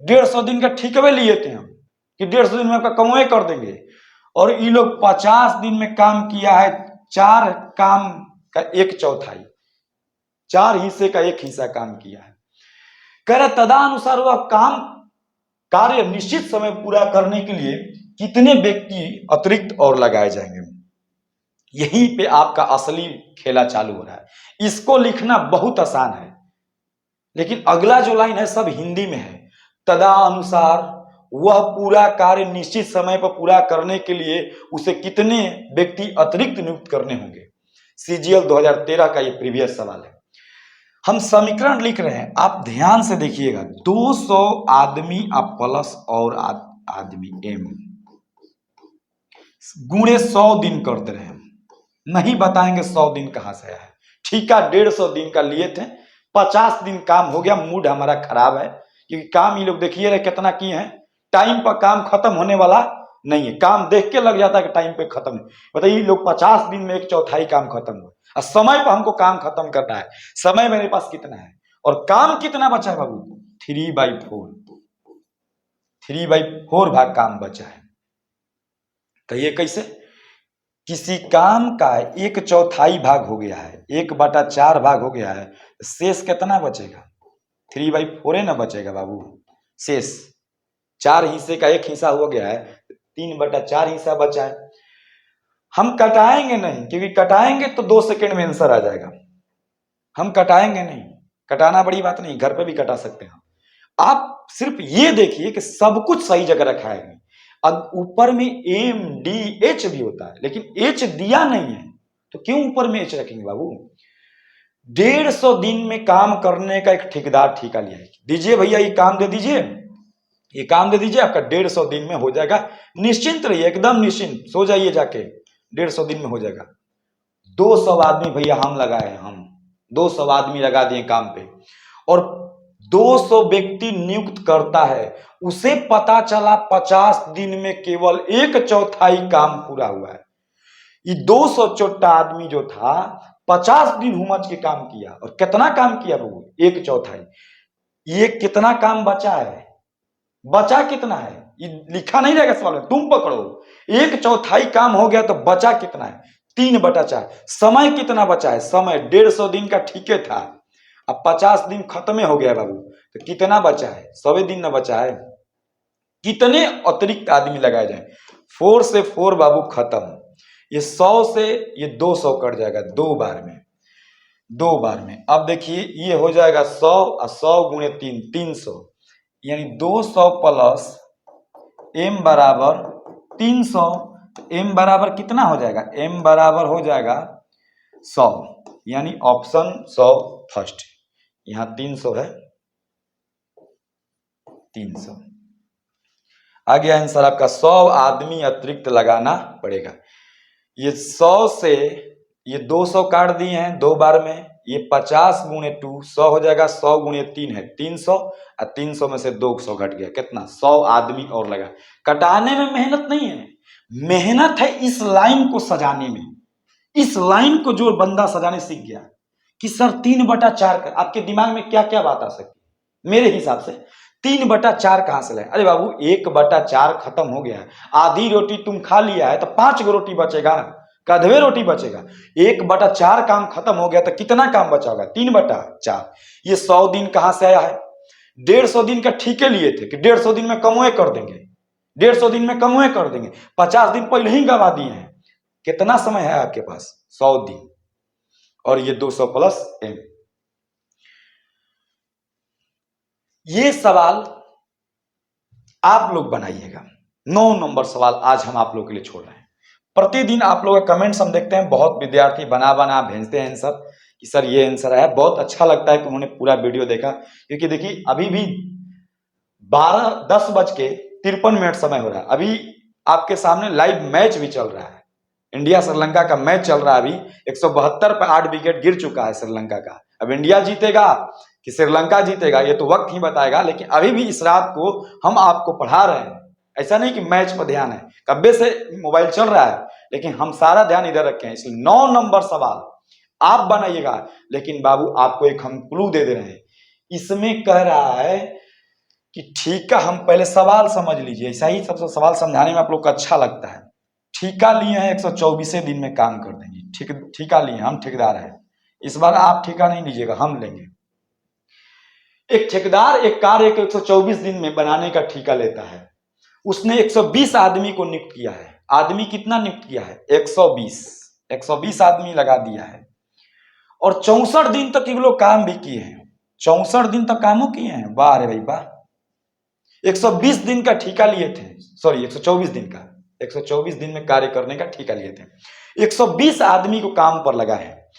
A: 150 दिन का ठिकवे लिए थे हम कि 150 दिन में आपका कमाई कर देंगे, और ये लोग 50 दिन में काम किया है। 4 काम का 1/4, 4 हिस्से का 1 हिस्सा काम किया है। कह रहे तदानुसार वह काम कार्य निश्चित समय पूरा करने के लिए कितने व्यक्ति अतिरिक्त और लगाए जाएंगे। यहीं पे आपका असली खेला चालू हो रहा है। इसको लिखना बहुत आसान है, लेकिन अगला जो लाइन है सब हिंदी में है। तदानुसार वह पूरा कार्य निश्चित समय पर पूरा करने के लिए उसे कितने व्यक्ति अतिरिक्त नियुक्त करने होंगे। सीजीएल 2013 का ये प्रीवियस सवाल है। हम समीकरण लिख रहे हैं, आप ध्यान से देखिएगा। 200 आदमी आप प्लस और आदमी एम गुणे 100 दिन करते रहे, नहीं बताएंगे 100 दिन कहां से आया है। ठीका 150 दिन का लिए थे, 50 दिन काम हो गया, मूड हमारा खराब है, क्योंकि काम ये लोग देखिए रहे कितना किए हैं। टाइम पर काम खत्म होने वाला नहीं है, काम देख के लग जाता है कि टाइम पे खत्म। बताइए लोग 50 दिन में 1/4 काम खत्म हुआ, और समय पर हमको काम खत्म करना है। समय मेरे पास कितना है और काम कितना बचा है बाबू, 3/4, 3/4 भाग काम बचा है। कहिए कैसे, किसी काम का 1/4 भाग हो गया है, 1/4 भाग हो गया है, शेष कितना बचेगा, 3/4 ना बचेगा बाबू। शेष 4 हिस्से का 1 हिस्सा हो गया है, 3/4 हिस्सा बचा है। हम कटाएंगे नहीं, क्योंकि कटाएंगे तो 2 सेकंड में आंसर आ जाएगा। हम कटाएंगे नहीं, कटाना बड़ी बात नहीं, घर पे भी कटा सकते हैं। आप सिर्फ ये देखिए कि सब कुछ सही जगह रखा है। अब ऊपर में एम डी एच भी होता है, लेकिन एच दिया नहीं है, तो क्यों ऊपर में एच रखेंगे बाबू। 150 दिन में काम करने का एक ठेकेदार ठेका लिया है, दीजिए भैया ये काम दे दीजिए, ये काम दे दीजिए, आपका 150 दिन में हो जाएगा। निश्चिंत रहिए, एकदम निश्चिंत, सो जाइए जाके, 150 दिन में हो जाएगा। 200 आदमी भैया हम लगाए हैं, हम 200 आदमी लगा दिए काम पे, और 200 व्यक्ति नियुक्त करता है। उसे पता चला 50 दिन में केवल 1/4 काम पूरा हुआ है। ये 200 चोट्टा आदमी जो था 50 दिन हुमच के काम किया, और कितना काम किया बाबू, 1/4। ये कितना काम बचा है, बचा कितना है, ये लिखा नहीं रहेगा सवाल में, तुम पकड़ो। 1/4 काम हो गया तो बचा कितना है, 3/4। समय कितना बचा है, समय 150 दिन का ठीके था, अब 50 दिन खत्म हो गया बाबू, तो कितना बचा है, 100 दिन न बचा है। कितने अतिरिक्त आदमी लगाए जाए, 4 से 4 बाबू खत्म। ये 100 से ये 200 कट जाएगा 2 बार में, 2 बार में। अब देखिए ये हो जाएगा 100 और 100 गुणे 3, 300, यानी 200 प्लस m बराबर 300। m बराबर कितना हो जाएगा, m बराबर हो जाएगा 100, यानी ऑप्शन 100 फर्स्ट। यहां 300 है, 300 आ गया आंसर आपका। 100 आदमी अतिरिक्त लगाना पड़ेगा। ये 100 से ये 200 काट दिए हैं 2 बार में, ये 50 गुणे 2 100 हो जाएगा, 100 गुणे 3 है 300, और 300 में से 200 घट गया, कितना 100 आदमी और लगा। कटाने में मेहनत नहीं है, मेहनत है इस लाइन को सजाने में। इस लाइन को जो बंदा सजाने सीख गया कि सर 3/4 का, आपके दिमाग में क्या क्या बात आ सकती है मेरे हिसाब से 3/4 कहां से लाए? अरे बाबू 1/4 खत्म हो गया है, आधी रोटी तुम खा लिया है तो 5 गो रोटी बचेगा, कदवे रोटी बचेगा। 1/4 काम खत्म हो गया तो कितना काम बचा होगा? 3/4। ये 100 दिन कहां से आया है? 150 दिन का ठीके लिए थे कि 150 दिन में कमोए कर देंगे, 150 दिन में कमोए कर देंगे, 50 दिन पहले ही गवा दिए हैं। कितना समय है आपके पास? 100 दिन, और ये 200 प्लस m। ये सवाल आप लोग बनाइएगा। 9 नंबर सवाल आज हम आप लोग के लिए छोड़ रहे हैं। प्रतिदिन आप लोग का कमेंट्स हम देखते हैं, बहुत विद्यार्थी बना बना भेजते हैं आंसर कि सर ये आंसर है। बहुत अच्छा लगता है कि उन्होंने पूरा वीडियो देखा, क्योंकि देखिए अभी भी 10:53 समय हो रहा है। अभी आपके सामने लाइव मैच भी चल रहा है, इंडिया श्रीलंका का मैच चल रहा है। अभी 172 पे 8 विकेट गिर चुका है श्रीलंका का। अब इंडिया जीतेगा कि श्रीलंका जीतेगा ये तो वक्त ही बताएगा, लेकिन अभी भी इस रात को हम आपको पढ़ा रहे हैं। ऐसा नहीं कि मैच पर ध्यान है, कब्बे से मोबाइल चल रहा है, लेकिन हम सारा ध्यान इधर रखे हैं। इसलिए 9 नंबर सवाल आप बनाइएगा। लेकिन बाबू आपको एक हम क्लू दे दे रहे हैं, इसमें कह रहा है कि ठीका, हम पहले सवाल समझ लीजिए, ऐसा ही सबसे सवाल समझाने में आप लोग को अच्छा लगता है। ठीका लिए हैं 124 दिन में काम कर देंगे, ठीका लिए, हम ठेकेदार हैं। इस बार आप ठीका नहीं लीजिएगा, हम लेंगे। एक ठेकेदार एक कार्य को 124 दिन में बनाने का ठीका लेता है। उसने 120 आदमी को नियुक्त किया है। आदमी कितना नियुक्त किया है? 120 आदमी लगा दिया है, और 64 दिन तक ये लोग काम भी किए हैं। 64 दिन तक कामों किए हैं। वाह रे भाई वाह। 120 दिन का ठीका लिए थे, सॉरी 124 दिन का, 124 दिन में कार्य करने का ठीका लिए थे। 120 आदमी को काम पर लगा है,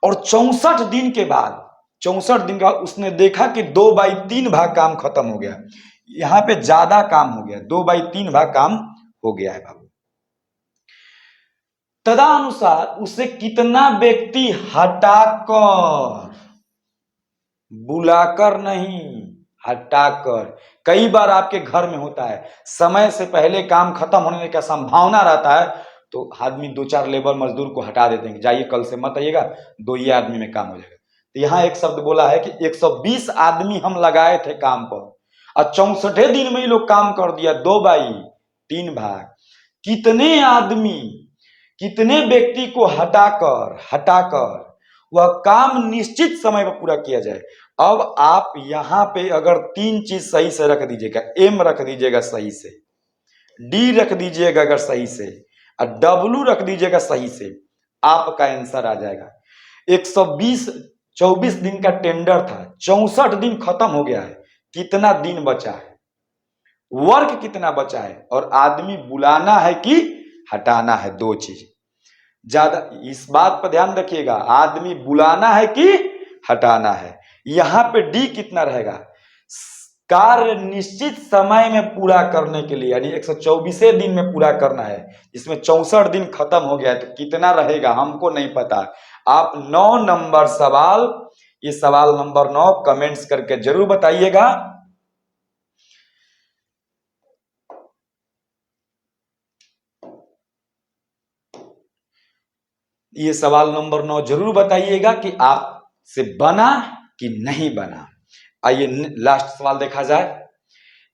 A: और 64 दिन के बाद, 64 दिन के बाद उसने देखा कि 2/3 भाग काम खत्म हो गया। यहाँ पे ज्यादा काम हो गया, 2/3 भाग काम हो गया है बाबू। तदनुसार उसे कितना व्यक्ति हटाकर, बुलाकर नहीं, हटाकर। कई बार आपके घर में होता है, समय से पहले काम खत्म होने का संभावना रहता है, तो आदमी 2-4 लेबर मजदूर को हटा देते हैं, जाइए कल से मत आइएगा, 2 ही आदमी में काम हो जाएगा। तो यहाँ एक शब्द बोला है कि 120 आदमी हम लगाए थे काम पर, और 64 दिन में ही लोग काम कर दिया, 2/3 भाग। कितने आदमी, कितने व्यक्ति को हटाकर वह काम निश्चित समय पर पूरा किया जाए। अब आप यहां पे अगर 3 चीज सही से रख दीजिएगा, एम रख दीजिएगा सही से, डी रख दीजिएगा अगर सही से, और डब्लू रख दीजिएगा सही से, आपका आंसर आ जाएगा। 124 दिन का टेंडर था, 64 दिन खत्म हो गया है, कितना दिन बचा है, वर्क कितना बचा है, और आदमी बुलाना है कि हटाना है, 2 चीज। ज्यादा इस बात पर ध्यान रखिएगा, आदमी बुलाना है कि हटाना है। यहां पे डी कितना रहेगा? कार्य निश्चित समय में पूरा करने के लिए, यानी 124 दिन में पूरा करना है, इसमें 64 दिन खत्म हो गया है, तो कितना रहेगा हमको नहीं पता। आप 9 नंबर सवाल, ये सवाल नंबर 9 कमेंट्स करके जरूर बताइएगा। ये सवाल नंबर 9 जरूर बताइएगा कि आपसे बना कि नहीं बना। आइए लास्ट सवाल देखा जाए।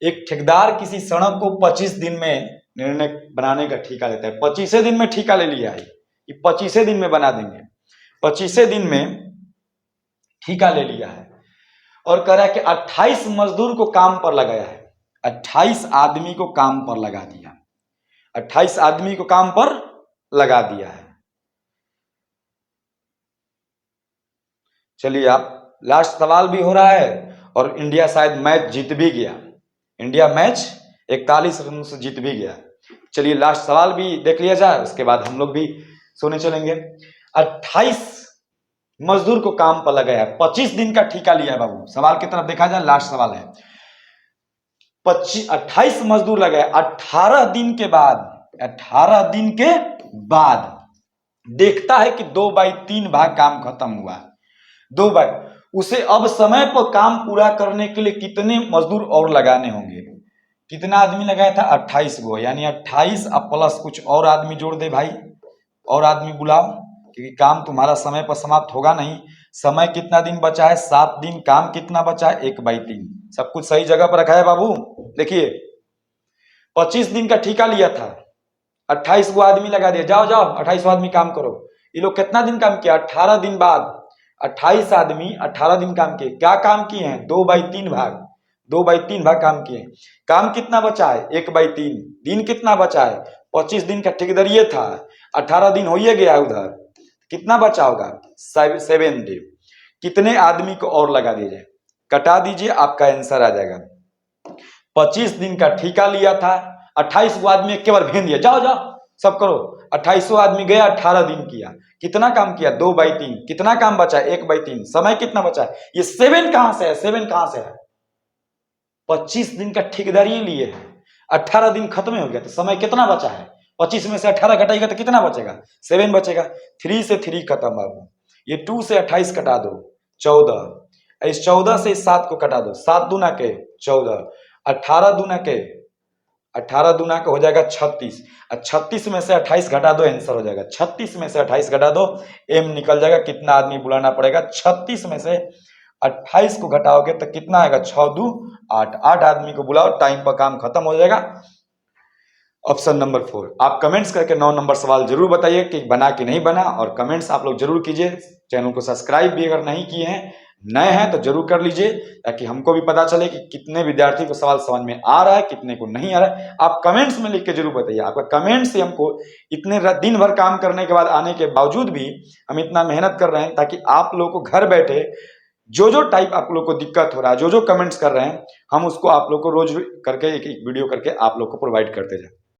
A: एक ठेकेदार किसी सड़क को 25 दिन में निर्णय बनाने का ठेका लेता है। 25 दिन में ठेका ले लिया है कि 25 दिन में बना देंगे, 25 दिन में ठेका ले लिया है, और कह रहा है कि 28 मजदूर को काम पर लगाया है, 28 आदमी को काम पर लगा दिया, 28 आदमी को काम पर लगा दिया है। चलिए आप, लास्ट सवाल भी हो रहा है, और इंडिया शायद मैच जीत भी गया। इंडिया मैच 41 रन से जीत भी गया। चलिए लास्ट सवाल भी देख लिया जाए, उसके बाद हम लोग भी सोने चलेंगे। 28 मजदूर को काम पर लगाया, 25 दिन का ठेका लिया है बाबू। सवाल की तरफ देखा जाए, लास्ट सवाल है। 28 मजदूर लगाए, 18 दिन के बाद, 18 दिन के बाद देखता है कि 2/3 भाग काम खत्म हुआ। 2 बाई, उसे अब समय पर काम पूरा करने के लिए कितने मजदूर और लगाने होंगे? कितना आदमी लगाया था? 28 गो, यानी 28 अब प्लस कुछ और आदमी जोड़ दे भाई, और आदमी बुलाओ, क्योंकि काम तुम्हारा समय पर समाप्त होगा नहीं। समय कितना दिन बचा है? 7 दिन। काम कितना बचा है? 1/3। सब कुछ सही जगह पर रखा है बाबू। देखिए 25 दिन का ठेका लिया था, 28 गो आदमी लगा दिया, जाओ जाओ 28 आदमी काम करो। ये लोग कितना दिन काम किया? 18 दिन बाद 28 आदमी 18 दिन काम किए। क्या काम किए हैं? 2/3 भाग, 2/3 भाग काम किए। काम कितना बचा है? 1/3। दिन कितना बचा है? 25 दिन का ठेकेदारी था, 18 दिन हो ही गया उधर, कितना बचा होगा? 7 डे। कितने आदमी को और लगा दीजिए, कटा दीजिए, आपका आंसर आ जाएगा। 25 दिन का ठेका लिया था, 28 गो आदमी केवल भेज दिया, जाओ जाओ सब करो। 28 आदमी गया, 18 दिन किया, कितना काम किया? 2/3। कितना काम बचा? 1/3। समय कितना बचा है? ये 7 कहां से है? 7 कहां से है? 25 दिन का ठेकेदारी लिए है, 18 दिन खत्म हो गया, तो समय कितना बचा है? 25 में से 18 घटाएगा तो कितना बचेगा? 7 बचेगा। 3 से 3 खत्म बाबू। ये 2 से 28 कटा दो, 14। इस 14 से इस 7 को कटा दो, 7 दूना के 14, 18 दूना के 18 दूना का हो जाएगा 36, और 36 में से 28 घटा दो, आंसर हो जाएगा। 36 में से 28 घटा दो, एम निकल जाएगा। कितना आदमी बुलाना पड़ेगा? 36 में से 28 को घटाओगे तो कितना आएगा? 6 2 8, 8 आदमी को बुलाओ, टाइम पर काम खत्म हो जाएगा। Option number 4। आप कमेंट्स करके 9 नंबर सवाल जरूर बताइए कि बना कि नहीं बना, और कमेंट्स आप लोग जरूर कीजिए। चैनल को सब्सक्राइब भी अगर नहीं किए हैं, नए हैं तो जरूर कर लीजिए, ताकि हमको भी पता चले कि कितने विद्यार्थी को सवाल समझ में आ रहा है, कितने को नहीं आ रहा है। आप कमेंट्स में लिख के जरूर बताइए। आपका कमेंट से हमको इतने दिन भर काम करने के बाद आने के बावजूद भी हम इतना मेहनत कर रहे हैं, ताकि आप लोगों को घर बैठे जो जो टाइप आप लोग को दिक्कत हो रहा है, जो जो कमेंट्स कर रहे हैं, हम उसको आप लोग को रोज करके एक वीडियो करके आप लोग को प्रोवाइड करते जाए।